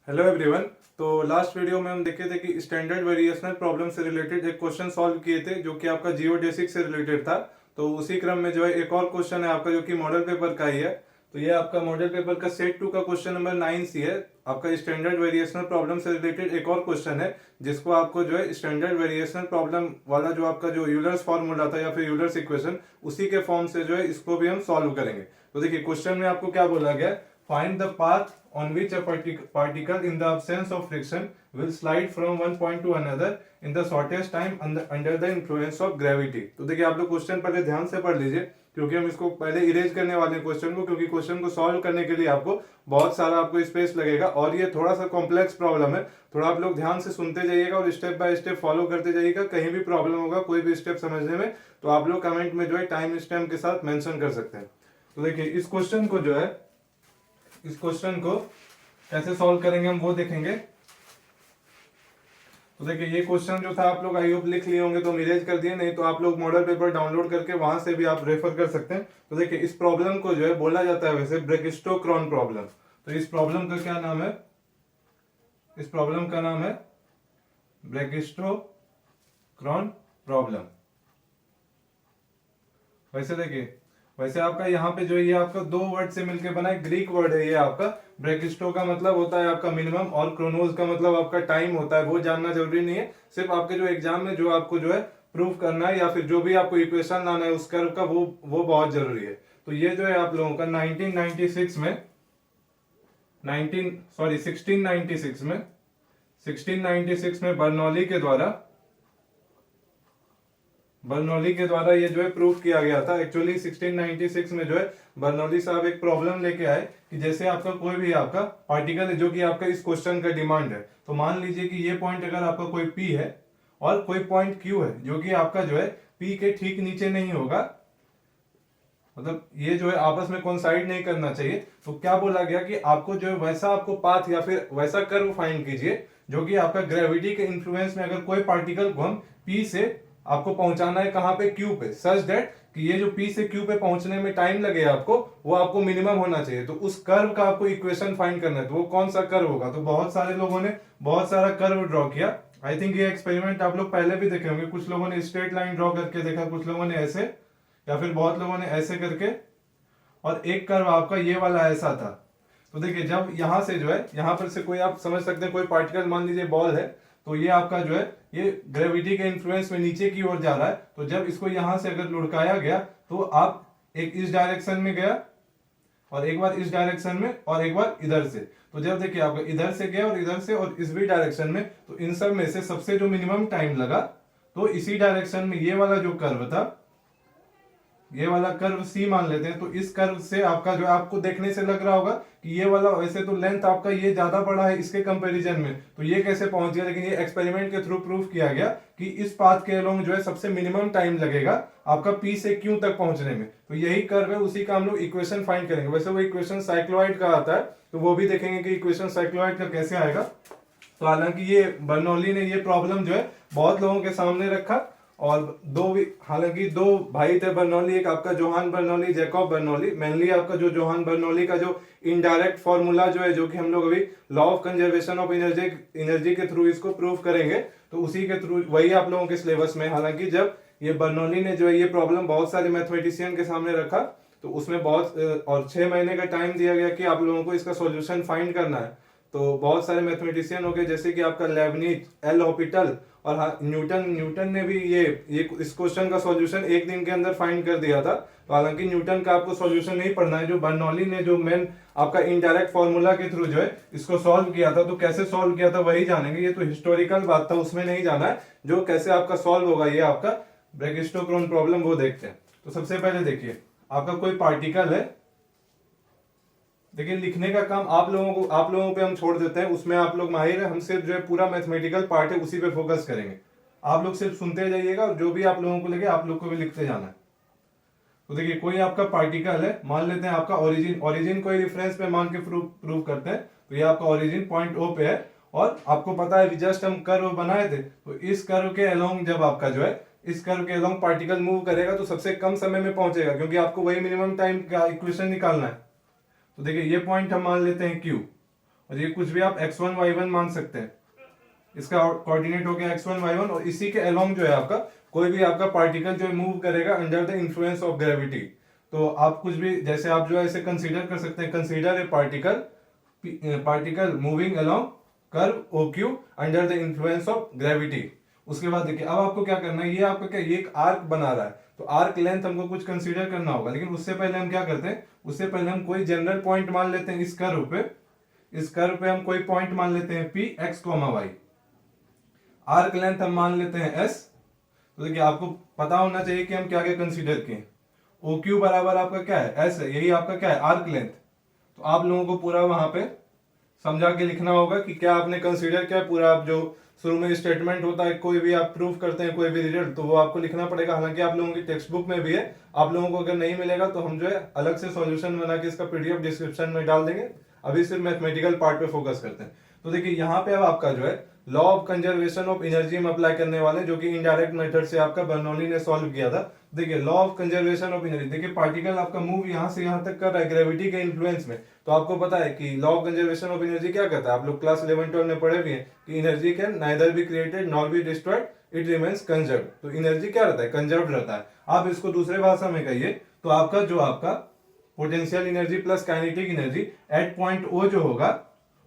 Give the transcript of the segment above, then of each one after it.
Hello everyone. तो last video में हम देखे थे कि स्टैंडर्ड वेरिएशनल प्रॉब्लम से रिलेटेड एक क्वेश्चन सॉल्व किए थे जो कि आपका जियोडेसिक से रिलेटेड था। तो उसी क्रम में जो है एक और क्वेश्चन है आपका जो कि मॉडल पेपर का ही है। तो ये आपका मॉडल पेपर का सेट 2 का क्वेश्चन नंबर 9C है। आपका स्टैंडर्ड वेरिएशनल प्रॉब्लम से रिलेटेड एक और क्वेश्चन है जिसको आपको जो है स्टैंडर्ड वेरिएशनल प्रॉब्लम वाला जो आपका जो यूलर्स फॉर्मूला था या फिर यूलर्स इक्वेशन उसी के फॉर्म से जो है इसको भी हम सॉल्व करेंगे। तो देखिए क्वेश्चन में आपको क्या बोला गया है, find the path on which a particle in the absence of friction will slide from one point to another in the shortest time under the influence of gravity। तो देखिए आप लोग क्वेश्चन पहले ध्यान से पढ़ लीजिए क्योंकि हम इसको पहले इरेज करने वाले हैं क्वेश्चन को, क्योंकि क्वेश्चन को सॉल्व करने के लिए आपको बहुत सारा आपको स्पेस लगेगा और ये थोड़ा सा कॉम्प्लेक्स प्रॉब्लम है। थोड़ा आप लोग ध्यान से सुनते जाइएगा और स्टेप बाय स्टेप फॉलो करते जाइएगा। कहीं भी प्रॉब्लम होगा कोई भी स्टेप समझने में तो आप लोग कमेंट में जो है टाइम स्टैम्प के साथ मेंशन कर सकते हैं। तो देखिए इस क्वेश्चन को कैसे सॉल्व करेंगे हम वो देखेंगे। तो देखिए ये क्वेश्चन जो था आप लोग आई होप लिख लिए होंगे तो इरेज कर दिए, नहीं तो आप लोग मॉडल पेपर डाउनलोड करके वहां से भी आप रेफर कर सकते हैं। तो देखिए इस प्रॉब्लम को जो है बोला जाता है वैसे ब्रेकिस्टोक्रॉन प्रॉब्लम। तो इस प्रॉब्लम का क्या नाम है, इस प्रॉब्लम का नाम है ब्रेकिस्टोक्रॉन प्रॉब्लम। वैसे देखिए वैसे आपका यहाँ पे जो है ये आपका दो वर्ड से मिलकर बना है, ग्रीक वर्ड है ये आपका। ब्रेकिस्टो का मतलब होता है आपका मिनिमम और क्रोनोस का मतलब आपका टाइम होता है। वो जानना जरूरी नहीं है, सिर्फ आपके जो एग्जाम में जो आपको जो है प्रूव करना है या फिर जो भी आपको इक्वेशन लाना है उस कर्व का वो बहुत जरूरी है। तो ये जो है आप लोगों का 1696 में बर्नौली के द्वारा ये जो है प्रूफ किया गया था। एक्चुअली 1696 में जो है बर्नौली साहब एक प्रॉब्लम लेके आए कि जैसे आपका कोई भी आपका पार्टिकल है जो कि आपका इस क्वेश्चन का डिमांड है। तो मान लीजिए कि ये पॉइंट अगर आपका कोई P है और कोई पॉइंट Q है जो कि आपका जो है P के ठीक नीचे नहीं होगा, मतलब ये जो है आपस में कोइंसाइड नहीं करना चाहिए। तो क्या बोला गया कि आपको जो है वैसा आपको पाथ या फिर वैसा कर्व फाइंड कीजिए जो कि आपका ग्रेविटी के इन्फ्लुएंस में अगर कोई पार्टिकल को हम P से आपको पहुंचाना है कहां पे, Q पे, सच दैट कि ये जो P से Q पे पहुंचने में टाइम लगे आपको वो आपको मिनिमम होना चाहिए। तो उस कर्व का आपको इक्वेशन फाइंड करना है। तो वो कौन सा कर्व होगा, तो बहुत सारे लोगों ने बहुत सारा कर्व ड्रॉ किया। आई थिंक ये एक्सपेरिमेंट आप लोग पहले भी देखे होंगे। कुछ लोगों ने स्ट्रेट लाइन ड्रॉ करके देखा, कुछ लोगों ने ऐसे या फिर बहुत लोगों ने ऐसे करके, और एक कर्व आपका ये वाला ऐसा था। तो देखिए जब यहां से जो है यहां पर से कोई आप समझ सकते हैं कोई पार्टिकल मान लीजिए बॉल है, तो ये आपका जो है ये ग्रेविटी के इन्फ्लुएंस में नीचे की ओर जा रहा है। तो जब इसको यहां से अगर लुढ़काया गया तो आप एक इस डायरेक्शन में गया और एक बार इस डायरेक्शन में और एक बार इधर से। तो जब देखिए आपका इधर से गया और इधर से और इस भी डायरेक्शन में, तो इन सब में से सबसे जो मिनिमम टाइम लगा तो इसी डायरेक्शन में ये वाला जो कर्व था, ये वाला कर्व C मान लेते हैं। तो इस कर्व से आपका जो आपको देखने से लग रहा होगा कि ये वाला वैसे तो लेंथ आपका ये ज्यादा बड़ा है इसके कंपैरिजन में, तो ये कैसे पहुंच गया, लेकिन ये एक्सपेरिमेंट के थ्रू प्रूफ किया गया कि इस पाथ के अलोंग जो है सबसे मिनिमम टाइम लगेगा आपका P से Q तक पहुंचने में। तो यही कर्व है, उसी का हम लोग इक्वेशन फाइंड करेंगे। वैसे वो इक्वेशन साइक्लोइड का आता है तो वो भी देखेंगे कि इक्वेशन साइक्लोइड का कैसे आएगा। तो हालांकि ये बर्नौली ने ये प्रॉब्लम जो है बहुत लोगों के सामने रखा और हालांकि दो भाई थे बर्नौली, एक आपका Johann Bernoulli, Jacob Bernoulli. Mainly आपका जो जोहान बर्नौली का जो इनडायरेक्ट फॉर्मूला जो है, जो कि हम लोग अभी law of conservation of energy के थ्रू इसको प्रूव करेंगे, तो उसी के थ्रू वही आप लोगों के सिलेबस में। हालांकि जब ये बर्नौली ने जो है ये प्रॉब्लम बहुत सारे मैथमेटिशियन के सामने रखा तो उसमें बहुत और 6 महीने का टाइम दिया गया कि आप लोगों को इसका सॉल्यूशन फाइंड करना है। तो बहुत सारे मैथमेटिशियन हो गए जैसे कि आपका लेबनिज, एल हॉपिटल और न्यूटन ने भी ये इस क्वेश्चन का सॉल्यूशन एक दिन के अंदर फाइंड कर दिया था। तो हालांकि न्यूटन का आपको सॉल्यूशन नहीं पढ़ना है, जो बर्नौली ने जो मेन आपका इनडायरेक्ट फॉर्मूला के थ्रू जो है इसको सॉल्व किया था। तो कैसे सॉल्व किया था वही जानेंगे, ये तो हिस्टोरिकल बात था उसमें नहीं जाना है। जो कैसे आपका सॉल्व होगा ये आपका ब्रेकिस्टोक्रॉन प्रॉब्लम वो देखते हैं। तो सबसे पहले देखिए आपका कोई पार्टिकल है, देखिए लिखने का काम आप लोगों पे हम छोड़ देते हैं, उसमें आप लोग माहिर है। हम सिर्फ जो है पूरा मैथमेटिकल पार्ट है उसी पे फोकस करेंगे। आप लोग सिर्फ सुनते जाइएगा और जो भी आप लोगों को लगे आप लोग को भी लिखते जाना है। तो देखिए कोई आपका पार्टिकल है, मान लेते हैं आपका ओरिजिन को रेफरेंस पे मान के प्रूव करते हैं। तो ये आपका ओरिजिन पॉइंट O पे है और आपको पता है जस्ट हम कर्व बनाए थे। तो इस कर्व के अलोंग जब आपका जो है इस कर्व के अलोंग पार्टिकल मूव करेगा तो सबसे कम समय में पहुंचेगा, क्योंकि आपको वही मिनिमम टाइम का इक्वेशन निकालना है। तो देखिए ये पॉइंट हम मान लेते हैं Q और ये कुछ भी आप x1 y1 मान सकते हैं। इसका कोऑर्डिनेट हो गया x1 y1, और इसी के अलोंग जो है आपका कोई भी आपका पार्टिकल जो मूव करेगा under the influence of gravity. तो आप कुछ भी जैसे आप जो है इसे कंसीडर कर सकते हैं, consider a particle moving along curve OQ under the influence of gravity. उसके बाद देखिए अब आपको क्या करना है, ये आपका क्या, ये एक आर्क बना रहा है, तो आर्क लेंथ हमको कुछ कंसीडर करना होगा। लेकिन उससे पहले हम क्या करते हैं, उससे पहले हम कोई जनरल पॉइंट मान लेते हैं इस कर्व पे। इस कर्व पे हम कोई पॉइंट मान लेते हैं P x, y। Arc length हम मान लेते हैं S। तो देखिए आपको पता होना चाहिए कि हम क्या क्या कंसीडर किए। OQ बराबर आपका क्या है, S है, यही आपका क्या है, आर्क लेंथ। तो आप लोगों को पूरा वहां पे समझा के लिखना होगा कि क्या आपने कंसीडर किया पूरा। आप जो शुरू में स्टेटमेंट होता है, कोई भी आप प्रूफ करते हैं कोई भी रिजल्ट, तो वो आपको लिखना पड़ेगा। हालांकि आप लोगों की टेक्स्ट बुक में भी है, आप लोगों को अगर नहीं मिलेगा तो हम जो है अलग से सॉल्यूशन बना के इसका PDF डिस्क्रिप्शन में डाल देंगे। अभी सिर्फ मैथमेटिकल पार्ट पे फोकस करते हैं। तो देखिए यहाँ पे अब आपका जो है law of conservation of energy हम अप्लाई करने वाले, जो कि इनडायरेक्ट मेथड से आपका बर्नौली ने सॉल्व किया था। देखिए law of conservation of energy, देखिए पार्टिकल आपका मूव यहाँ से यहाँ तक कर रहा है ग्रेविटी के इन्फ्लुएंस में। तो आपको पता है कि law of conservation of energy क्या कहता है, आप लोग क्लास 11-12 में पढ़े भी हैं कि energy can neither be created nor be destroyed, it remains conserved. तो एनर्जी क्या रहता है, कंजर्व्ड रहता है। आप इसको दूसरे भाषा में कहिए तो आपका जो आपका potential energy plus kinetic energy at point O जो होगा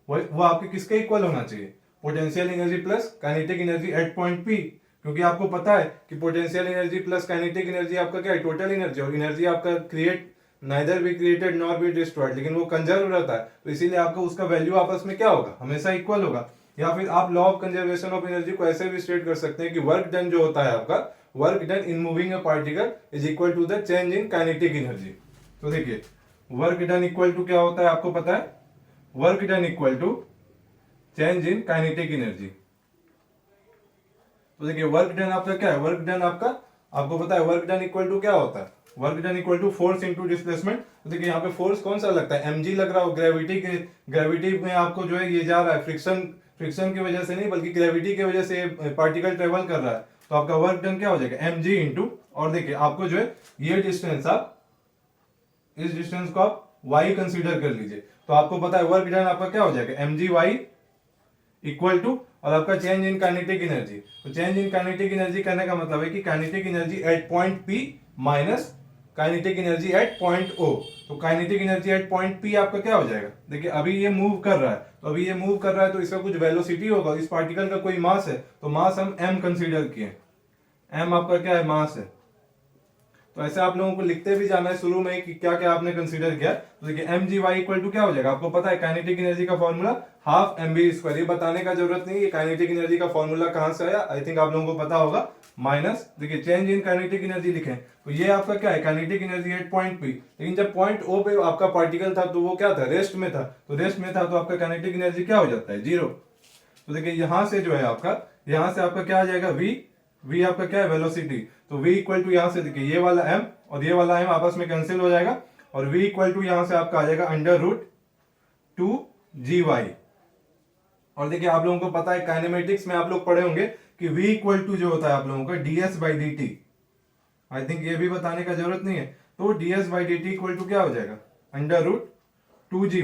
वो आपके किसके इक्वल होना चाहिए, potential energy plus kinetic energy at point P। क्योंकि आपको पता है कि potential energy plus kinetic energy आपका क्या है, टोटल एनर्जी, और एनर्जी आपका create neither be created nor be destroyed, लेकिन वो कंजर्व रहता है। तो इसीलिए आपका उसका वैल्यू आपस में क्या होगा, हमेशा इक्वल होगा। या फिर आप law of conservation of energy को ऐसे भी स्टेट कर सकते हैं कि वर्क डन जो होता है आपका, work done in moving a particle is equal to the change in kinetic energy. तो देखिए वर्क डन इक्वल टू क्या होता है आपको पता है, work done equal to change in kinetic energy. तो देखिए वर्क डन आपका क्या है, वर्क डन आपका आपको पता है वर्क डन इक्वल टू क्या होता है, work done equal to force into displacement. तो देखिए यहाँ पे फोर्स कौन सा लगता है, mg लग रहा हो, ग्रेविटी में आपको जो है ये जा रहा है, फ्रिक्शन की वजह से नहीं बल्कि ग्रेविटी की वजह से पार्टिकल ट्रेवल कर रहा है। तो आपका वर्क डन क्या हो जाएगा, mg इंटू, और देखिए आपको जो है ये डिस्टेंस, आप इस डिस्टेंस को आप y कंसीडर कर लीजिए। तो आपको पता है वर्क डन आपका क्या हो जाएगा, mgy इक्वल टू, और आपका चेंज इन काइनेटिक एनर्जी। तो चेंज इन काइनेटिक एनर्जी करने का मतलब है कि kinetic energy at point P minus kinetic energy at point O। तो kinetic energy at point P आपका क्या हो जाएगा, देखिए अभी ये मूव कर रहा है, तो अभी ये मूव कर रहा है तो इसका कुछ वेलोसिटी होगा, इस पार्टिकल का कोई मास है, तो मास हम m कंसीडर किए, m आपका क्या है, मास है। तो ऐसे आप लोगों को लिखते भी जाना है शुरू में कि क्या क्या आपने कंसीडर किया। तो देखिए mgy इक्वल टू क्या हो जाएगा, आपको पता है काइनेटिक एनर्जी का फॉर्मूला हाफ mv²। ये बताने का जरूरत नहीं है काइनेटिक एनर्जी का फॉर्मूला कहां से आया, आई थिंक आप लोगों को पता होगा। माइनस देखिए चेंज इन काइनेटिक एनर्जी लिखें, तो ये आपका क्या है, kinetic energy at point P। लेकिन जब पॉइंट O पे आपका पार्टिकल था तो वो क्या था, रेस्ट में था। तो रेस्ट में था तो आपका काइनेटिक एनर्जी क्या हो जाता है, 0। तो देखिए यहां से जो है आपका, यहां से आपका क्या आ जाएगा, v आपका क्या है, वेलोसिटी। तो v इक्वल टू यहां से देखिए ये वाला m और ये वाला m आपस में कैंसिल हो जाएगा, और v इक्वल टू यहां से आपका आ जाएगा √2gy। और देखिए आप लोगों को पता है काइनेमेटिक्स में आप लोग पढ़े होंगे कि v इक्वल टू जो होता है आप लोगों का ds/dt। आई थिंक ये भी बताने का जरूरत नहीं है। तो ds/dt इक्वल टू क्या हो जाएगा, √2gy।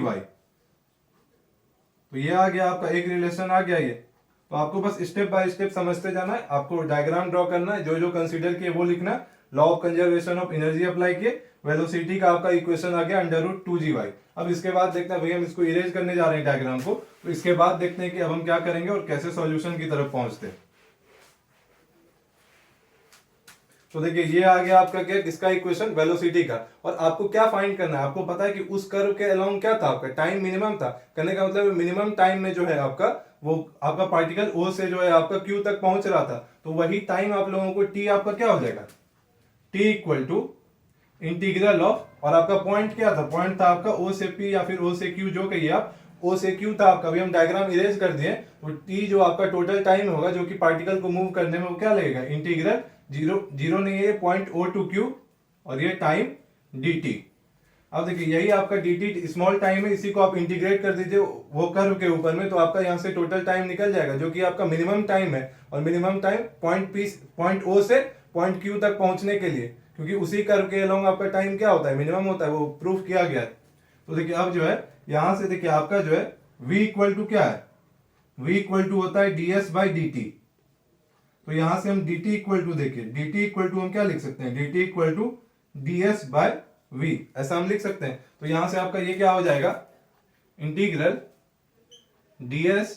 तो ये आ गया आपका, एक रिलेशन आ गया ये। तो आपको बस स्टेप बाय स्टेप समझते जाना है, आपको डायग्राम ड्रॉ करना है, जो जो कंसीडर किए वो लिखना है। Law of conservation of energy apply किए, वेलोसिटी का आपका इक्वेशन आ गया √2gy। अब इसके बाद देखते हैं, भैया हम इसको इरेज करने जा रहे हैं डायग्राम को, तो इसके बाद देखते हैं कि अब हम क्या करेंगे और कैसे सॉल्यूशन की तरफ पहुंचते हैं। तो देखिए ये आ गया आपका क्या, किसका इक्वेशन, वेलोसिटी का। और आपको क्या फाइंड करना है, आपको पता है कि उस कर्व के अलोंग क्या था आपका, टाइम मिनिमम था। करने का मतलब मिनिमम टाइम में जो है आपका, वो आपका पार्टिकल O से जो है आपका Q तक पहुंच रहा था। तो वही टाइम आप लोगों को T आपका क्या हो जाएगा, T equal to integral of, और आपका पॉइंट क्या था, पॉइंट था आपका O से P या फिर O से Q, जो कहिए आप, O से Q था आपका। अभी हम डायग्राम इरेज कर दिए, तो T जो आपका टोटल टाइम होगा जो कि पार्टिकल को मूव करने में, वो क्या लगेगा, इंटीग्रल जीरो नहीं है, पॉइंट O to Q, और ये टाइम dt। अब देखिए यही आपका dt स्मॉल टाइम है, इसी को आप इंटीग्रेट कर दीजिए वो कर्व के ऊपर में, तो आपका यहाँ से टोटल टाइम निकल जाएगा, जो कि आपका मिनिमम टाइम है। और मिनिमम टाइम पॉइंट O से पॉइंट Q तक पहुंचने के लिए, क्योंकि उसी कर्व के अलोंग आपका टाइम क्या होता है, मिनिमम होता है, वो प्रूफ किया गया है। तो देखिए अब जो है यहाँ से देखिए आपका जो है v इक्वल टू क्या है, v इक्वल टू होता है ds बाई dt। तो यहां से हम dt इक्वल टू देखिए, dt इक्वल टू हम क्या लिख सकते हैं, dt equal to ds by v, ऐसा हम लिख सकते हैं। तो यहां से आपका ये क्या हो जाएगा, इंटीग्रल ds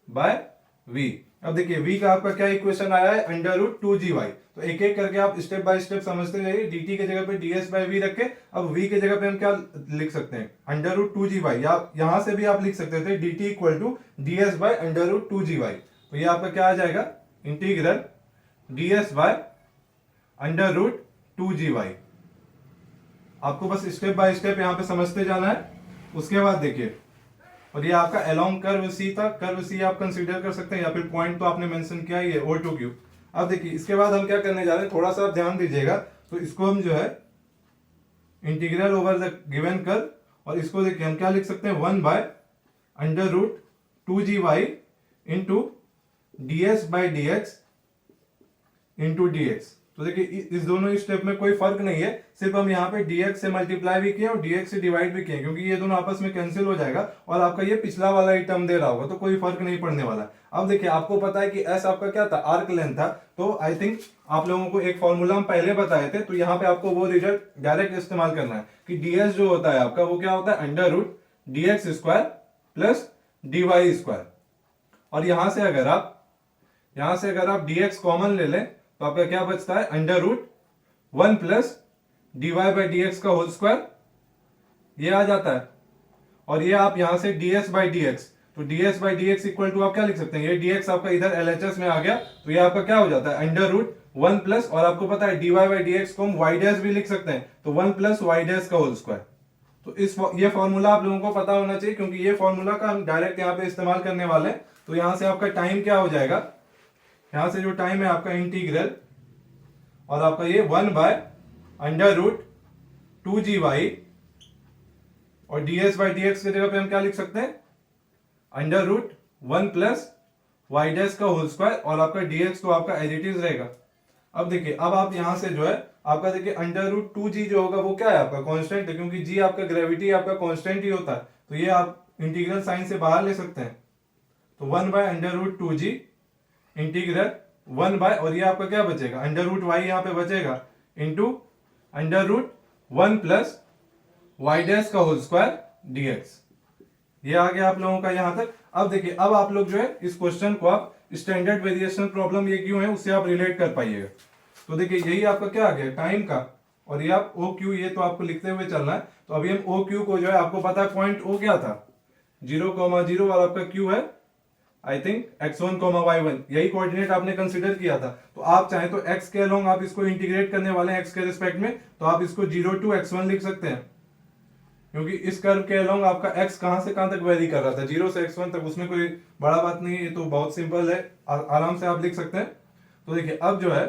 बाय v। अब देखिए v का आपका क्या इक्वेशन आया है, अंडर रूट 2gy। तो एक एक करके आप स्टेप बाय स्टेप समझते जाइए। dt के जगह पे ds बाय v रखे, अब v के जगह पे हम क्या लिख सकते हैं, अंडर रूट 2gy, या यहां से भी आप लिख सकते थे dt equal to ds by under root 2gy। तो ये आपका क्या आ जाएगा, integral ds by under root 2gy। आपको बस स्टेप बाय स्टेप यहां पे समझते जाना है। उसके बाद देखिए, और ये आपका अलोंग कर्व सी था, कर्व सी आप कंसीडर कर सकते हैं, या फिर पॉइंट तो आपने मेंशन किया ही है O2Q। अब देखिए इसके बाद हम क्या करने जा रहे हैं, थोड़ा सा आप ध्यान दीजिएगा। तो इसको हम जो है integral over the given curve, और इसको देखिए हम क्या लिख सकते हैं, 1 by under root 2gy into ds by dx into dx। तो देखिए इस दोनों स्टेप में कोई फर्क नहीं है, सिर्फ हम यहाँ पे dx से मल्टीप्लाई भी किए और dx से डिवाइड भी किए, क्योंकि ये दोनों आपस में कैंसिल हो जाएगा और आपका ये पिछला वाला ही टर्म दे रहा होगा, तो कोई फर्क नहीं पड़ने वाला। अब देखिए आपको पता है कि s आपका क्या था, आर्क लेंथ था। तो आई थिंक आप लोगों को एक फॉर्मूला हम पहले बताए थे, तो यहाँ पे आपको वो रिजल्ट डायरेक्ट इस्तेमाल करना है कि ds जो होता है आपका वो क्या होता है, under root dx square plus dy square. और यहां से अगर आप dx कॉमन ले लें तो आपका क्या बचता है, under root 1 plus dy by dx का होल स्क्वायर, ये आ जाता है। और ये आप यहां से ds बाई dx, तो ds by dx equal to आप क्या लिख सकते हैं, ये dx आपका इधर LHS में आ गया, तो ये आपका क्या हो जाता है, अंडर रूट 1 प्लस, और आपको पता है dy बाई dx को हम y डैश भी लिख सकते हैं, तो 1 प्लस y डैश का होल स्क्वायर। तो ये फॉर्मूला आप लोगों को पता होना चाहिए, क्योंकि ये फॉर्मूला का हम डायरेक्ट यहाँ पे इस्तेमाल करने वाले हैं। तो यहां से आपका टाइम क्या हो जाएगा, यहां से जो टाइम है आपका इंटीग्रल, और आपका ये 1 बाय अंडर रूट 2gy, और ds बाई dx की जगह पे हम क्या लिख सकते हैं, under root 1 plus y dash का होल स्क्वायर, और आपका dx तो आपका एज इट इज रहेगा। अब देखिए, अब आप यहां से जो है आपका देखिए अंडर रूट 2g जो होगा वो क्या है, आपका कांस्टेंट है, क्योंकि g आपका ग्रेविटी आपका कांस्टेंट ही होता है। तो ये आप इंटीग्रल साइन से बाहर ले सकते हैं। तो 1 by under root 2g integral 1 by, और ये आपका क्या बचेगा, अंडर रूट y यहाँ पे बचेगा, into under root 1 plus y dash का होल स्क्वायर dx। ये आ गया आप लोगों का यहां तक। अब देखिए, अब आप लोग जो है इस क्वेश्चन को आप स्टैंडर्ड वेरिएशन प्रॉब्लम ये क्यों है उससे आप रिलेट कर पाइएगा। तो देखिए यही आपका क्या आ गया, टाइम का, और ये आप OQ, ये तो आपको लिखते हुए चलना है। तो अभी हम OQ को जो है, आपको पता है पॉइंट O क्या था, 0,0, और आपका Q है आई थिंक x1, y1, यही कोऑर्डिनेट आपने कंसीडर किया था। तो आप चाहे तो x के अलोंग आप इसको इंटीग्रेट करने वाले हैं x के रिस्पेक्ट में, तो आप इसको 0 to x1 लिख सकते हैं, क्योंकि इस कर्व के अलोंग आपका x कहां से कहां तक वेरी कर रहा था, 0 से x1 तक, उसमें कोई बड़ा बात नहीं है, ये तो बहुत सिंपल है, आराम से आप लिख सकते हैं। तो देखिए अब जो है,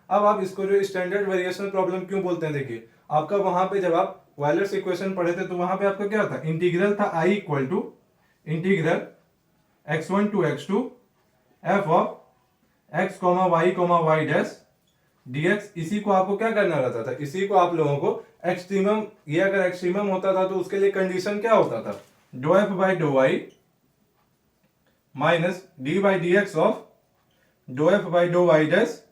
अब आप इसको जो स्टैंडर्ड वेरिएशन प्रॉब्लम क्यों बोलते हैं, देखिए आपका वहां पे जब आप वायलर्स इक्वेशन पढ़े थे तो वहां पे आपका क्या था, इंटीग्रल था I equal to integral x1 to x2 f of x, y dash dx। इसी को आपको क्या करना रहता था, इसी को आप लोगों को एक्सट्रीमम, ये अगर एक्सट्रीमम होता था तो उसके लिए कंडीशन क्या होता था, डो f बाई डो y minus d by dx of डो f बाई डो y डैश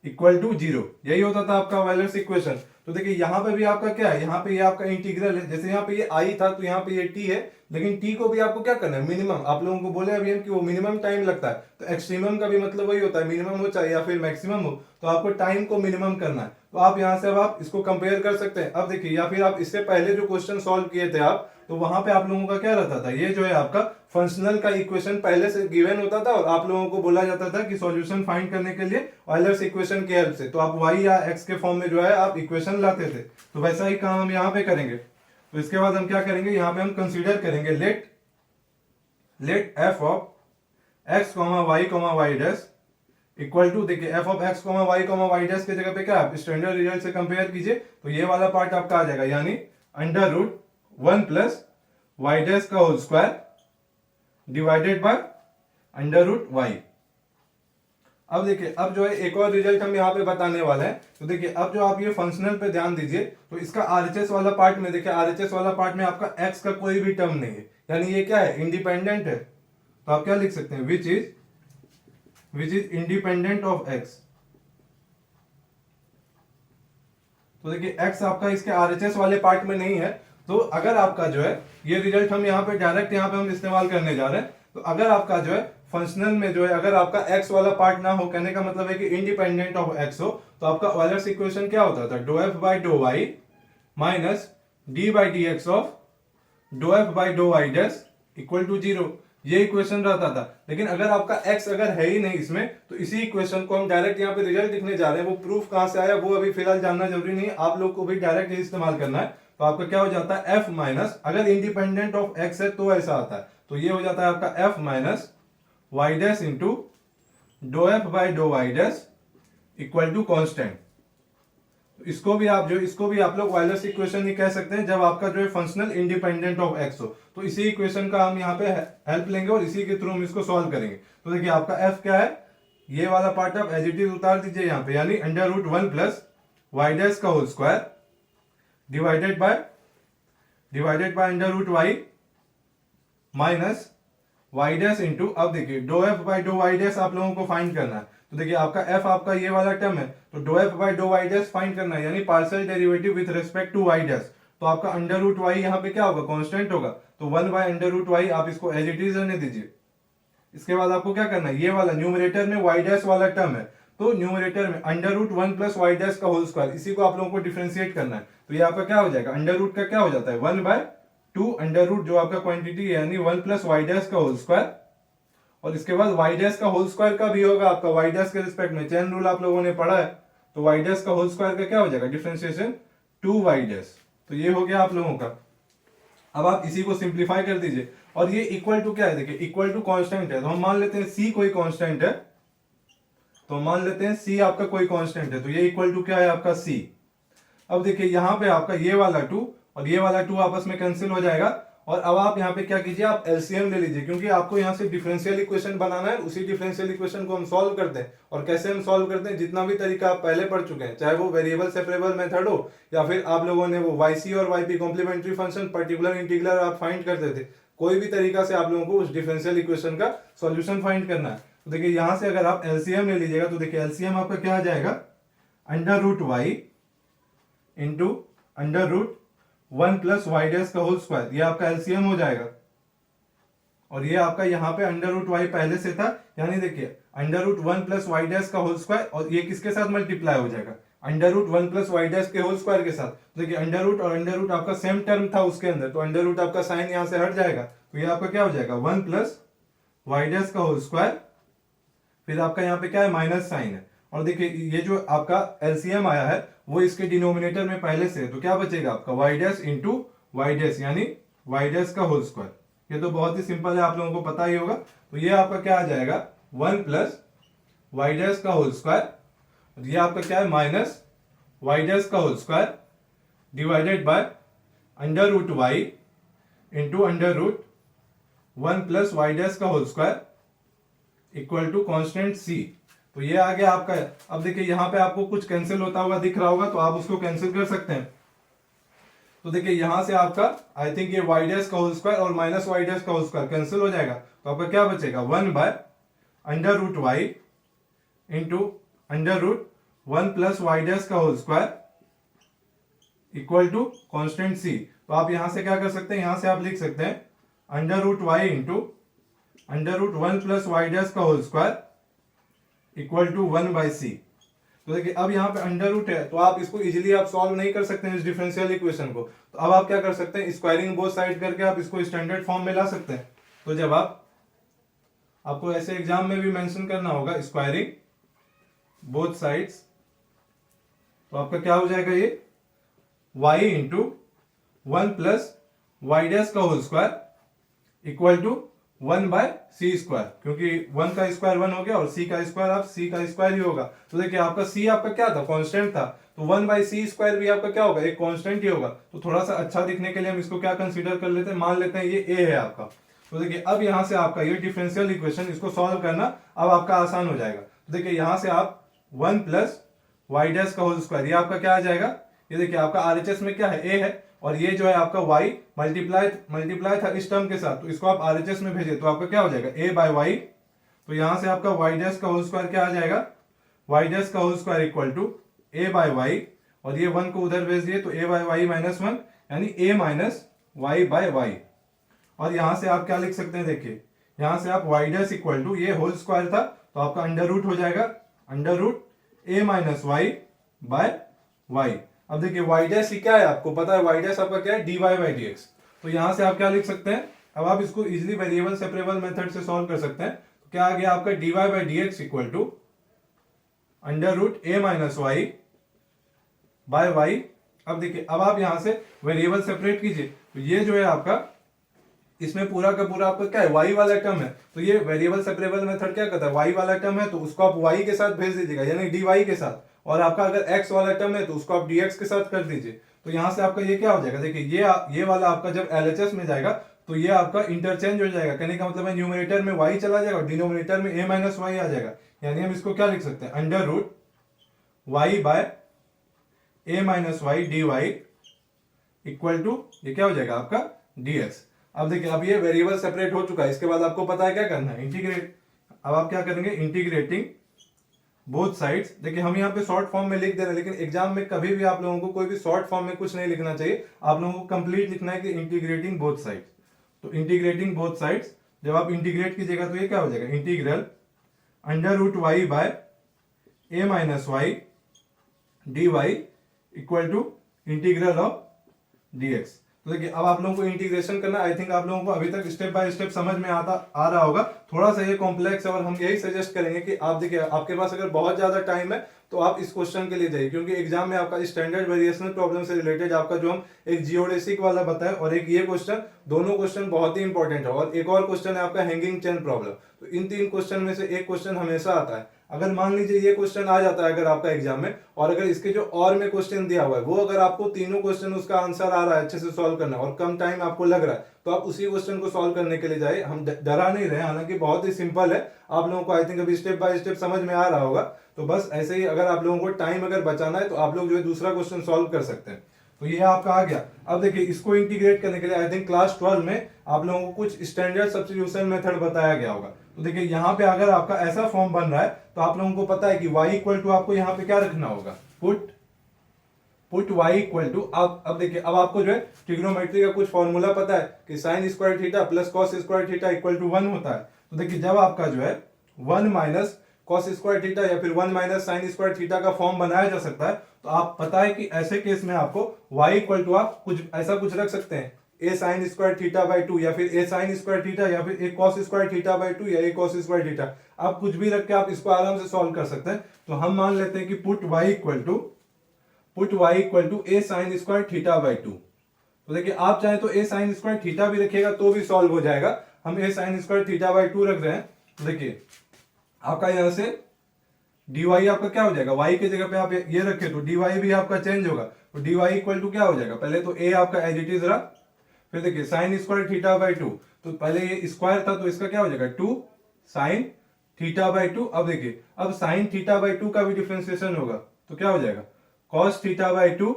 इक्वल टू 0। यही होता था आपका वायलर्स इक्वेशन। तो देखिए यहाँ पे भी आपका क्या है, यहाँ पे ये आपका इंटीग्रल है, जैसे यहाँ पे ये आई था तो यहाँ पे ये टी है, लेकिन टी को भी आपको क्या करना है, मिनिमम। आप लोगों को बोले अभी हम कि वो मिनिमम टाइम लगता है, तो एक्सट्रीमम का भी मतलब वही होता है, मिनिमम हो चाहे या फिर मैक्सिमम हो, तो आपको टाइम को मिनिमम करना है। तो आप यहाँ से अब आप इसको कंपेयर कर सकते हैं। अब देखिए, या फिर आप इससे पहले जो क्वेश्चन सॉल्व किए थे आप, तो वहां पे आप लोगों का क्या रहता था, ये जो है आपका फंक्शनल का इक्वेशन पहले से गिवन होता था, और आप लोगों को बोला जाता था कि सॉल्यूशन फाइंड करने के लिए ऑयलर्स इक्वेशन की हेल्प से, तो आप y या x के फॉर्म में जो है आप इक्वेशन लाते थे। तो वैसा ही काम हम यहाँ पे करेंगे। तो इसके बाद हम क्या करेंगे, यहाँ पे हम कंसीडर करेंगे let f of x, y dash equal to, देखिए f of x, y dash के जगह पे क्या आप स्टैंडर्ड रिजल्ट से कंपेयर कीजिए, तो ये वाला पार्ट आपका आ जाएगा, यानी under root 1 plus y dash का whole square divided by under root y। अब देखिए, अब जो है एक और रिजल्ट हम यहाँ पे बताने वाले हैं। तो देखिए, अब जो आप ये फंक्शनल पे ध्यान दीजिए, तो इसका आरएचएस वाला पार्ट में देखिए, आरएचएस वाला पार्ट में आपका एक्स का कोई भी टर्म नहीं है, यानी ये क्या है, इंडिपेंडेंट है। तो आप क्या लिख सकते हैं, which is independent of x. तो देखिए x आपका इसके आरएचएस वाले पार्ट में नहीं है। तो अगर आपका जो है ये रिजल्ट हम यहाँ पे डायरेक्ट यहाँ पे हम इस्तेमाल करने जा रहे हैं। तो अगर आपका जो है फंक्शनल में जो है अगर आपका x वाला पार्ट ना हो, कहने का मतलब है कि इंडिपेंडेंट ऑफ x हो, तो आपका ऑयलर्स इक्वेशन क्या होता था, डो F by dough Y minus D by D X of डो F by dough Y dash equal to zero. ये इक्वेशन रहता था। लेकिन अगर आपका x अगर है ही नहीं इसमें, तो इसी इक्वेशन को हम डायरेक्ट यहाँ पे रिजल्ट लिखने जा रहे हैं। वो प्रूफ कहां से आया वो अभी फिलहाल जानना जरूरी नहीं है, आप लोग को भी डायरेक्ट ही इस्तेमाल करना है। तो आपका क्या हो जाता है, f माइनस, अगर इंडिपेंडेंट ऑफ x है तो ऐसा आता है, तो ये हो जाता है आपका f minus Y dash into डो F by dough Y dash equal to constant. इसको भी आप लोग ऑयलर्स इक्वेशन ही कह सकते हैं, जब आपका जो है फंक्शनल इंडिपेंडेंट ऑफ एक्स हो। तो इसी इक्वेशन का हम यहाँ पे हेल्प लेंगे और इसी के थ्रू हम इसको सॉल्व करेंगे। तो देखिए, आपका एफ क्या है, ये वाला पार्ट आप एज इट इज उतार दीजिए यहाँ पे, यानी under root 1 plus Y dash का whole square divided by under root Y minus Y dash into, अब देखिए do F by dough Y dash आप लोगों को फाइंड करना है। तो देखिए, आपका f आपका ये वाला टर्म है, तो डो F by dough Y dash find करना है, यानी partial derivative with respect to Y dash. तो आपका अंडर रूट वाई यहाँ पे क्या होगा, कांस्टेंट होगा, तो 1 बाय अंडर रूट वाई आप इसको एज इट इज रहने दीजिए। इसके बाद आपको क्या करना है, ये वाला न्यूमरेटर में वाई डैश वाला टर्म है, तो न्यूमरेटर में under root 1 plus Y dash का होल स्क्वायर, इसी को आप लोगों को डिफरेंशिएट करना है। तो ये आपका क्या हो जाएगा, अंडर रूट का क्या हो जाता है 1 बाय 2 अंडर रूट जो आपका क्वांटिटी है, यानी 1 प्लस वाई डैश का होल स्क्वायर, और इसके बाद वाई डैश का होल स्क्वायर का भी होगा आपका वाई डैश के रिस्पेक्ट में, चेन रूल आप लोगों ने पढ़ा है। तो वाई डैश का होल स्क्वायर का क्या हो जाएगा, डिफरेंशिएशन 2 वाई डैश। तो ये हो गया आप लोगों का। अब आप इसी को सिंप्लीफाई कर दीजिए, और ये इक्वल टू क्या है, देखिए इक्वल टू कांस्टेंट है, तो हम मान लेते हैं c कोई कांस्टेंट है, तो मान लेते हैं c आपका कोई कांस्टेंट है, तो ये इक्वल टू क्या है आपका c। अब देखिए, यहाँ पे आपका ये वाला 2 और ये वाला 2 आपस में कैंसिल हो जाएगा, और अब आप यहाँ पे क्या कीजिए, आप एलसीएम ले लीजिए, क्योंकि आपको यहाँ से डिफरेंशियल इक्वेशन बनाना है। उसी डिफरेंशियल इक्वेशन को हम सॉल्व करते हैं, और कैसे हम सॉल्व करते हैं, जितना भी तरीका आप पहले पढ़ चुके हैं, चाहे वो वेरिएबल सेपरेबल मेथड हो, या फिर आप लोगों ने वो वाईसी और YP complementary function particular integral आप फाइंड करते थे, कोई भी तरीका से आप लोगों को उस डिफरेंशियल इक्वेशन का सॉल्यूशन फाइंड करना है। तो देखिए, यहाँ से अगर आप एलसीएम ले लीजिएगा, तो देखिए एलसीएम आपका क्या आ जाएगा, under root Y into under root 1 plus Y dash का होल स्क्वायर, ये आपका एलसीएम हो जाएगा। और ये आपका यहाँ पे अंडर रूट वाई पहले से था, यानी देखिए under root 1 plus Y dash का होल स्क्वायर, और ये किसके साथ मल्टीप्लाई हो जाएगा, under root 1 plus Y dash के होल स्क्वायर के साथ। तो देखिए, अंडर रूट और अंडर रूट आपका सेम टर्म था उसके अंदर, तो अंडर रूट आपका साइन यहाँ से हट जाएगा, तो ये आपका क्या हो जाएगा 1 प्लस वाई डैश का होल स्क्वायर, फिर आपका यहाँ पे क्या है, माइनस साइन है। और देखिए, ये जो आपका एलसीएम आया है वो इसके डिनोमिनेटर में पहले से है, तो क्या बचेगा आपका Y dash into Y dash, यानी वाई डैश का होल स्क्वायर। ये तो बहुत ही सिंपल है, आप लोगों को पता ही होगा। तो ये आपका क्या आ जाएगा 1 प्लस वाई डैश का होल स्क्वायर, ये आपका क्या है माइनस वाई डैश का whole square divided by under root Y into under root 1 plus Y dash का whole square equal to constant c। तो ये आ गया आपका। अब देखिए, यहाँ पे आपको कुछ कैंसिल होता हुआ दिख रहा होगा, तो आप उसको कैंसिल कर सकते हैं। तो देखिए, यहां से आपका आई थिंक ये वाई डैश का होल स्क्वायर और माइनस वाई डैश का होल स्क्वायर कैंसिल हो जाएगा, तो आपका क्या बचेगा 1 by under root Y into under root 1 plus Y dash का whole square equal to constant c। तो आप यहां से क्या कर सकते हैं, यहां से आप लिख सकते हैं under root Y into under root 1 plus Y dash का whole square equal to 1 by C. तो देखिए, अब यहाँ पे अंडर रूट है, तो आप इसको इजीली आप सॉल्व नहीं कर सकते हैं इस डिफरेंशियल इक्वेशन को। तो अब आप क्या कर सकते हैं, स्क्वायरिंग बोथ साइड करके आप इसको स्टैंडर्ड फॉर्म में ला सकते हैं। तो जब आपको ऐसे एग्जाम में भी मेंशन करना होगा स्क्वायरिंग बोथ साइड्स, तो आपका क्या हो जाएगा, ये y into 1 plus Y dash का whole square equal to 1 by C square, क्योंकि 1 का स्क्वायर 1 हो गया और c का स्क्वायर आप c का स्क्वायर ही होगा। तो देखिए, आपका c आपका क्या था, कांस्टेंट था, तो 1 बाई सी स्क्वायर भी आपका क्या होगा, एक कांस्टेंट ही होगा। तो थोड़ा सा अच्छा दिखने के लिए हम इसको क्या कंसीडर कर लेते हैं, मान लेते हैं ये a है आपका। तो देखिए, अब यहां से आपका ये डिफरेंशियल इक्वेशन इसको सॉल्व करना अब आपका आसान हो जाएगा। देखिए यहां से आप 1 प्लस वाई डैश का होल स्क्वायर, ये आपका क्या आ जाएगा, ये देखिए आपका आरएचएस में क्या है, ए है, और ये जो है आपका y मल्टीप्लाई था इस टर्म के साथ, तो इसको आप आरएचएस में भेजिए तो आपका क्या हो जाएगा, a बाय वाई। तो यहां से आपका y डैश का होल स्क्वायर क्या आ जाएगा, y डैश का whole square equal to a by Y, और ये 1 को उधर भेज दिए तो a बाय वाई माइनस 1 यानी a minus Y by Y. और यहां से आप क्या लिख सकते हैं, देखिए यहां से आप y डैश इक्वल टू, ये होल स्क्वायर था तो आपका अंडर रूट हो जाएगा, under root a minus Y by Y. अब देखिए y डैश क्या है, आपको पता है y डैश आपका क्या है, dy बाई dx। तो यहां से आप क्या लिख सकते हैं, अब आप इसको इजीली वेरिएबल सेपरेबल मेथड से सॉल्व कर सकते हैं। तो क्या आ गया आपका dy by dx equal to under root a minus Y by Y. अब देखिए अब आप यहां से वेरिएबल सेपरेट कीजिए, तो ये जो है आपका, इसमें पूरा का पूरा आपका क्या है, y वाला टर्म है, तो ये वेरिएबल सेपरेबल मेथड क्या करता है, y वाला टर्म है तो उसको आप y के साथ भेज दीजिएगा यानी dy के साथ, और आपका अगर x वाला टर्म है तो उसको आप dx के साथ कर दीजिए। तो यहां से आपका ये क्या हो जाएगा, देखिए ये वाला आपका जब LHS में जाएगा तो ये आपका इंटरचेंज हो जाएगा, कहने का मतलब है न्यूमरेटर में y चला जाएगा और डिनोमिनेटर में a माइनस वाई आ जाएगा, यानी हम इसको क्या लिख सकते हैं, under root y by a minus Y D Y equal to, ये क्या हो जाएगा आपका dx। अब देखिए अब ये वेरिएबल सेपरेट हो चुका है, इसके बाद आपको पता है क्या करना है, इंटीग्रेट। अब आप क्या करेंगे, इंटीग्रेटिंग बोथ साइड्स। देखिए हम यहाँ पे शॉर्ट फॉर्म में लिख दे रहे हैं, लेकिन एग्जाम में कभी भी आप लोगों को कोई भी शॉर्ट फॉर्म में कुछ नहीं लिखना चाहिए, आप लोगों को कंप्लीट लिखना है कि इंटीग्रेटिंग बोथ साइड्स। तो इंटीग्रेटिंग बोथ साइड्स जब आप इंटीग्रेट कीजिएगा तो ये क्या हो जाएगा, integral under root Y by A minus Y D Y equal to integral of dx। तो देखिए अब आप लोगों को इंटीग्रेशन करना, आई थिंक आप लोगों को अभी तक स्टेप बाय स्टेप समझ में आ रहा होगा, थोड़ा सा ये कॉम्प्लेक्स है और हम यही सजेस्ट करेंगे कि आप देखिए आपके पास अगर बहुत ज्यादा टाइम है तो आप इस क्वेश्चन के लिए जाइए, क्योंकि एग्जाम में आपका स्टैंडर्ड वेरिएशनल प्रॉब्लम से रिलेटेड आपका जो हम एक जियोडेसिक वाला बताए और एक ये क्वेश्चन, दोनों क्वेश्चन बहुत ही इंपॉर्टेंट है, और एक और क्वेश्चन है आपका हैंगिंग चेन प्रॉब्लम। तो इन 3 क्वेश्चन में से एक क्वेश्चन हमेशा आता है। अगर मान लीजिए ये क्वेश्चन आ जाता है अगर आपका एग्जाम में, और अगर इसके जो और में क्वेश्चन दिया हुआ है वो अगर आपको तीनों क्वेश्चन उसका आंसर आ रहा है अच्छे से सॉल्व करना और कम टाइम आपको लग रहा है, तो आप उसी क्वेश्चन को सॉल्व करने के लिए जाए। हम डरा नहीं रहे, हालांकि बहुत ही सिंपल है, आप लोगों को आई थिंक अभी स्टेप बाय स्टेप समझ में आ रहा होगा। तो बस ऐसे ही अगर आप लोगों को टाइम अगर बचाना है तो आप लोग जो है दूसरा क्वेश्चन सॉल्व कर सकते हैं। तो ये आपका आ गया। अब देखिए इसको इंटीग्रेट करने के लिए आई थिंक क्लास 12 में आप लोगों को कुछ स्टैंडर्ड सब्स्टिट्यूशन मेथड बताया गया होगा। तो देखिए यहाँ पे अगर आपका ऐसा फॉर्म बन रहा है तो आप लोगों को पता है कि y इक्वल टू आपको यहाँ पे क्या रखना होगा, पुट y इक्वल टू, अब देखिए अब आपको जो है ट्रिग्नोमेट्री का कुछ फॉर्मूला पता है कि sine square theta plus cos square theta equal to 1 होता है। तो देखिए जब आपका जो है 1 माइनस कॉस स्क्वायर थीटा या फिर 1 माइनस साइन स्क्वायर थीटा का फॉर्म बनाया जा सकता है, तो आप पता है कि ऐसे केस में आपको y इक्वल टू आप कुछ ऐसा कुछ रख सकते हैं, ए साइन स्क्वायर थीटा बाई 2 या फिर ए साइन स्क्वायर थीटा या फिर ए कॉस स्क्वायर थीटा बाई 2 या ए कॉस स्क्वायर थीटा, आप कुछ भी रख के आप इसको आराम से सॉल्व कर सकते हैं। तो हम मान लेते हैं कि put y equal to A sine square theta by 2। तो देखिए आप चाहे तो ए साइन स्क्वायर थीटा भी रखिएगा तो भी सॉल्व हो जाएगा, हम ए साइन स्क्वायर थीटा बाई 2 रख रहे हैं। तो देखिए आपका यहां से dy आपका क्या हो जाएगा, y के जगह पे आप ये रखे तो dy भी आपका चेंज होगा, तो dy इक्वल टू क्या हो जाएगा, पहले तो a आपका एज इट इज रहा, फिर देखिए साइन स्क्वायर थीटा बाई 2, तो पहले ये स्क्वायर था तो इसका क्या हो जाएगा 2 साइन थीटा बाई 2। अब देखिए अब साइन थीटा बाई 2 का भी डिफरेंशिएशन होगा तो क्या हो जाएगा कॉस थीटा बाई 2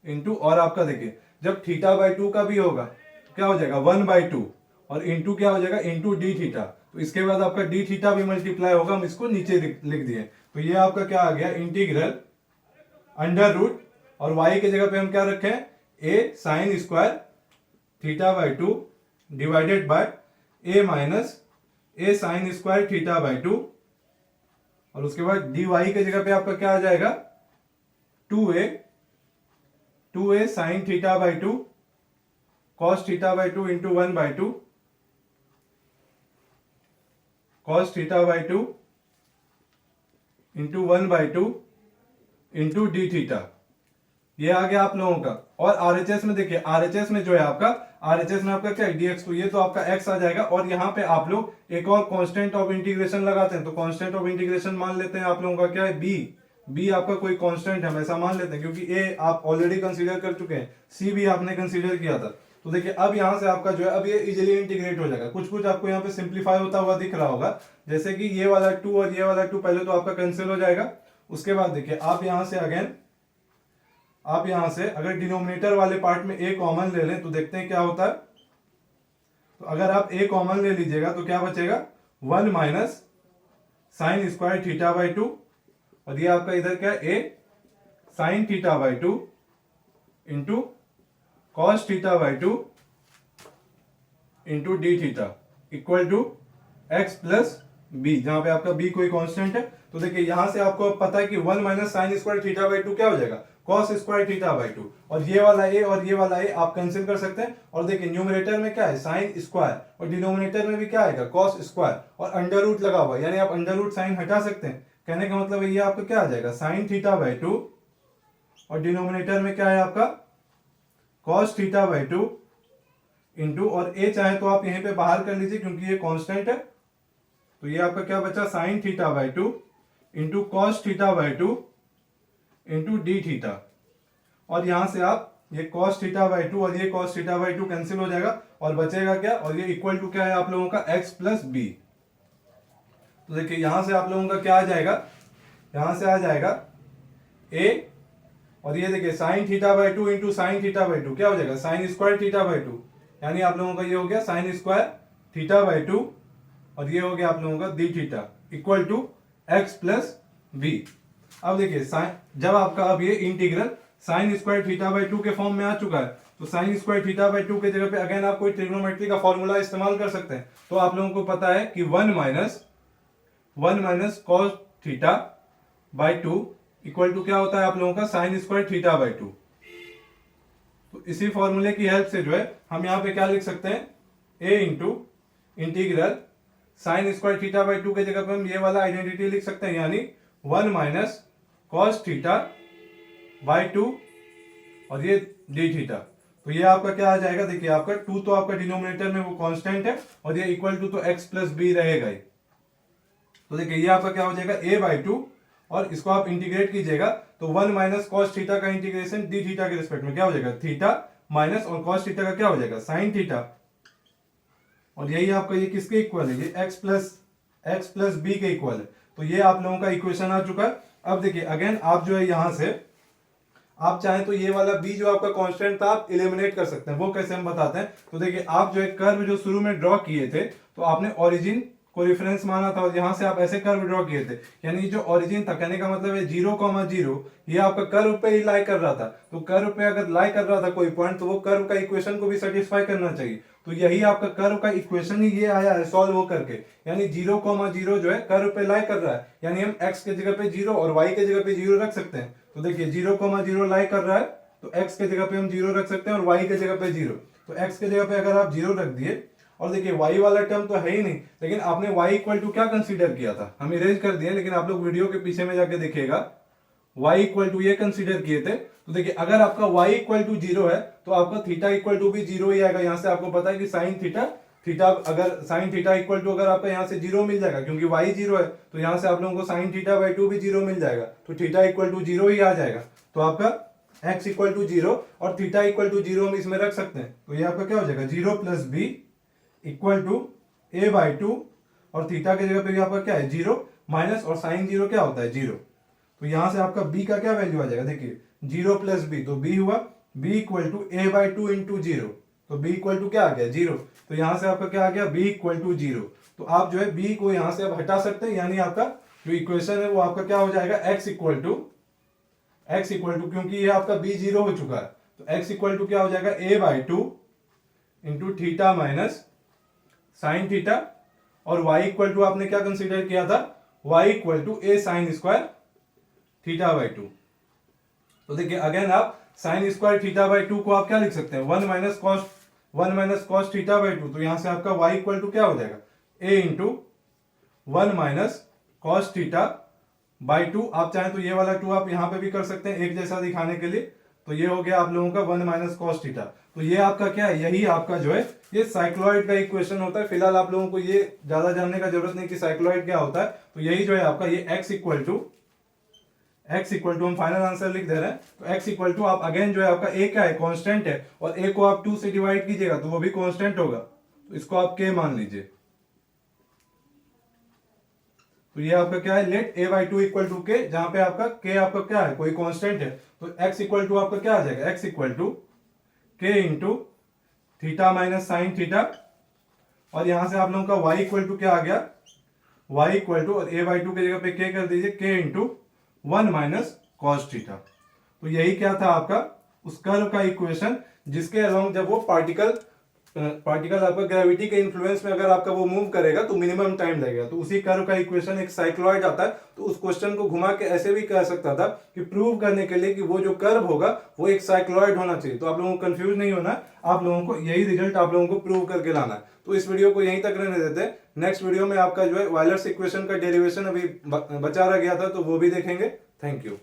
इंटू, और आपका देखिए जब थीटा बाई 2 का भी होगा तो क्या हो जाएगा 1 बाई 2 और इंटू क्या हो जाएगा इंटू डी थीटा, तो इसके बाद आपका डी थीटा भी मल्टीप्लाई होगा, हम इसको नीचे लिख दिए। तो ये आपका क्या आ गया इंटीग्रल अंडर रूट, और y के जगह पे हम क्या रखे a sine square theta by 2 divided by A minus a sine square theta by 2, और उसके बाद dy के जगह पे आपका क्या आ जाएगा 2a sign theta by 2 cos theta by 2 into 1 by 2 cos theta by 2 into 1 by 2 into D theta, ये आ गया आप लोगों का। और आरएचएस में देखिए आरएचएस में जो है आपका आरएचएस में आपका क्या है dx, तो ये तो आपका x आ जाएगा, और यहाँ पे आप लोग एक और कांस्टेंट ऑफ इंटीग्रेशन लगाते हैं, तो कांस्टेंट ऑफ इंटीग्रेशन मान लेते हैं आप लोगों का क्या है b आपका कोई कांस्टेंट है, ऐसा मान लेते हैं, क्योंकि a आप ऑलरेडी कंसीडर कर चुके हैं, c भी आपने कंसीडर किया था। तो देखिए अब यहाँ से आपका जो है अब ये इजीली इंटीग्रेट हो जाएगा। कुछ कुछ आपको यहाँ पे सिंप्लीफाई होता हुआ दिख रहा होगा, जैसे कि ये वाला 2 और ये वाला 2 पहले तो आपका कैंसिल हो जाएगा। उसके बाद देखिए आप यहाँ से अगेन आप यहाँ से अगर डिनोमिनेटर वाले पार्ट में a कॉमन ले लें तो देखते हैं क्या होता है। तो अगर आप a कॉमन ले लीजिएगा तो क्या बचेगा, 1 minus sine square theta by 2, और ये आपका इधर क्या है, a sine theta by 2 into cos theta by 2 into D theta equal to X plus B, जहां पे आपका b कोई कांस्टेंट है। तो देखिए यहां से आपको पता है कि 1 minus sine square theta by 2 क्या हो जाएगा, कॉस स्क्वायर थीटा बाई 2, और ये वाला a और ये वाला a आप कैंसिल कर सकते हैं। और देखिए न्यूमरेटर में क्या है, साइन स्क्वायर, और डिनोमिनेटर में भी क्या आएगा, कॉस स्क्वायर, और अंडर रूट लगा हुआ, यानी आप अंडर रूट साइन हटा सकते हैं। कहने का मतलब ये आपका क्या आ जाएगा, साइन थीटा बाई 2, और डिनोमिनेटर में क्या है आपका कॉस थीटा बाई 2 इंटू, और a चाहे तो आप यहीं पे बाहर कर लीजिए क्योंकि ये कांस्टेंट है। तो ये आपका क्या बचा, sign theta by 2 into cos theta by 2 into D theta, और यहां से आप ये कॉस थीटा बाई 2 और ये कॉस थीटा बाई 2 कैंसिल हो जाएगा, और बचेगा क्या, और ये इक्वल टू क्या है आप लोगों का x प्लस बी। तो देखिए यहां से आप लोगों का क्या आ जाएगा, यहां से आ जाएगा a, और ये देखिए sign theta by 2 into sine theta by 2 क्या हो जाएगा, साइन स्क्वायर थीटा बाई 2, यानी आप लोगों का ये हो गया साइन स्क्वायर थीटा बाई 2, और ये हो गया आप लोगों का D theta equal to X plus B. अब देखिए जब आपका अब ये integral sine square theta by 2 के फॉर्म में आ चुका है, तो साइन स्क्वायर थीटा बाई 2 के जगह पे अगेन आप कोई ट्रिग्नोमेट्री का फॉर्मूला इस्तेमाल कर सकते हैं। तो आप लोगों को पता है कि 1 minus cos theta by 2 equal to क्या होता है आप लोगों का, साइन स्क्वायर थीटा बाई 2। तो इसी फॉर्मूले की हेल्प से जो है हम यहाँ पे क्या लिख सकते हैं, a into integral sine square theta by 2 के जगह पे हम ये वाला आइडेंटिटी लिख सकते हैं, यानी 1 माइनस कॉस थीटा बाई 2 और ये डी थीटा। तो ये आपका क्या आ जाएगा, देखिए आपका 2 तो आपका डिनोमिनेटर में वो कांस्टेंट है, और ये इक्वल टू तो x प्लस बी रहेगा ही। तो देखिए ये आपका क्या हो जाएगा, a बाई 2, और इसको आप इंटीग्रेट कीजिएगा तो 1 माइनस कॉस थीटा का इंटीग्रेशन डी थीटा के रिस्पेक्ट में क्या हो जाएगा, थीटा माइनस और कॉस थीटा का क्या हो जाएगा, साइन थीटा, और यही आपका ये किसके इक्वल है, ये x प्लस बी के इक्वल है। तो ये आप लोगों का इक्वेशन आ चुका है। अब देखिए अगेन आप जो है यहां से आप चाहें तो ये वाला b जो आपका कांस्टेंट था आप एलिमिनेट कर सकते हैं। वो कैसे हम बताते हैं, तो देखिए आप जो एक कर्व जो शुरू में ड्रॉ किए थे, तो आपने ओरिजिन को रेफरेंस माना था, और यहां से आप ऐसे कर्व ड्रॉ किए थे, यानी जो ओरिजिन था, कहने का मतलब है 0,0 ये आपका कर्व पे ही लाई कर रहा था। तो कर्व पे अगर लाई कर रहा था कोई पॉइंट, तो वो कर्व का इक्वेशन को भी सेटिस्फाई करना चाहिए। तो यही आपका कर्व का इक्वेशन ही ये आया है सॉल्व हो करके, यानी 0,0 जो है कर्व पे लाई कर रहा है, यानी हम x के जगह पे 0 और y के जगह पे 0 रख सकते हैं। तो देखिए 0,0 लाई कर रहा है, तो x के जगह पे हम 0 रख सकते हैं और y के जगह पे 0। तो x के जगह पे अगर आप 0 रख दिए, और देखिए y वाला टर्म तो है ही नहीं, लेकिन आपने y इक्वल टू क्या कंसीडर किया था, हम इरेज कर दिए, लेकिन आप लोग वीडियो के पीछे में जाके देखिएगा y इक्वल टू ये कंसीडर किए थे। तो देखिए अगर आपका y इक्वल टू 0 है तो आपका थीटा इक्वल टू भी 0 ही आएगा। यहाँ से आपको पता है कि साइन थीटा अगर साइन थीटा इक्वल टू अगर आपका यहाँ से 0 मिल जाएगा, क्योंकि y 0 है, तो यहाँ से आप लोगों को साइन थीटा बाई 2 भी 0 मिल जाएगा, तो थीटा इक्वल टू 0 ही आ जाएगा। तो आपका x इक्वल टू 0 और थीटा इक्वल टू 0 हम इसमें रख सकते हैं। तो ये आपका क्या हो जाएगा, 0 plus B equal to a by 2, और थीटा के जगह पे आपका क्या है 0 माइनस, और साइन 0 क्या होता है 0। तो यहां से आपका b का क्या वैल्यू आ जाएगा, देखिए 0 प्लस बी, तो b हुआ b equal to a by 2 into 0, तो b इक्वल टू क्या आ गया 0। तो यहां से आपका क्या आ गया b इक्वल टू 0। तो आप जो है b को यहां से आप हटा सकते हैं, यानी आपका जो इक्वेशन है वो आपका क्या हो जाएगा, x इक्वल टू क्योंकि ये आपका b 0 हो चुका है, तो x इक्वल टू क्या हो जाएगा a by 2 into theta minus sine theta, और y इक्वल टू आपने क्या कंसीडर किया था, y equal to a sine square theta by 2। तो देखिए अगेन आप साइन स्क्वायर थीटा बाई 2 को आप क्या लिख सकते हैं, 1 माइनस कॉस थीटा बाई 2। तो यहां से आपका y इक्वल टू क्या हो जाएगा, a into 1 minus cos theta by 2। आप चाहें तो ये वाला 2 आप यहां पे भी कर सकते हैं एक जैसा दिखाने के लिए। तो ये हो गया आप लोगों का 1 माइनस कॉस थीटा। तो ये आपका क्या है, यही आपका जो है ये साइक्लॉइड का इक्वेशन होता है। फिलहाल आप लोगों को ये ज्यादा जानने का जरूरत नहीं कि साइक्लॉइड क्या होता है। तो यही जो है आपका ये x equal to x equal to हम फाइनल आंसर लिख दे रहे हैं, तो x इक्वल टू आप अगेन जो है आपका a क्या है, कांस्टेंट है, और a को आप 2 से डिवाइड कीजिएगा तो वो भी कांस्टेंट होगा, तो इसको आप k मान लीजिए। तो ये आपका क्या है, let a by 2 equal to k, जहां पे आपका k आपका क्या है, कोई कांस्टेंट है, तो x इक्वल टू आपका क्या आ जाएगा, x equal to k into theta minus sine theta, और यहां से आप लोगों का y इक्वल टू क्या आ गया, y इक्वल टू, और a बाई 2 की जगह पे k कर दीजिए, k into 1 minus cos theta. तो यही क्या था आपका उस कर्व का इक्वेशन, जिसके अलोंग जब वो पार्टिकल आपका ग्रेविटी के इन्फ्लुएंस में अगर आपका वो मूव करेगा तो मिनिमम टाइम लगेगा, तो उसी कर्व का इक्वेशन एक साइक्लॉइड आता है। तो उस क्वेश्चन को घुमा के ऐसे भी कह सकता था कि प्रूव करने के लिए कि वो जो कर्व होगा वो एक साइक्लॉइड होना चाहिए। तो आप लोगों को कंफ्यूज नहीं होना, आप लोगों को यही रिजल्ट आप लोगों को प्रूव करके लाना है। तो इस वीडियो को यहीं तक रहने देते हैं, नेक्स्ट वीडियो में आपका जो है वायलर्स इक्वेशन का डेरिवेशन अभी बचा रह गया था, तो वो भी देखेंगे। Thank you.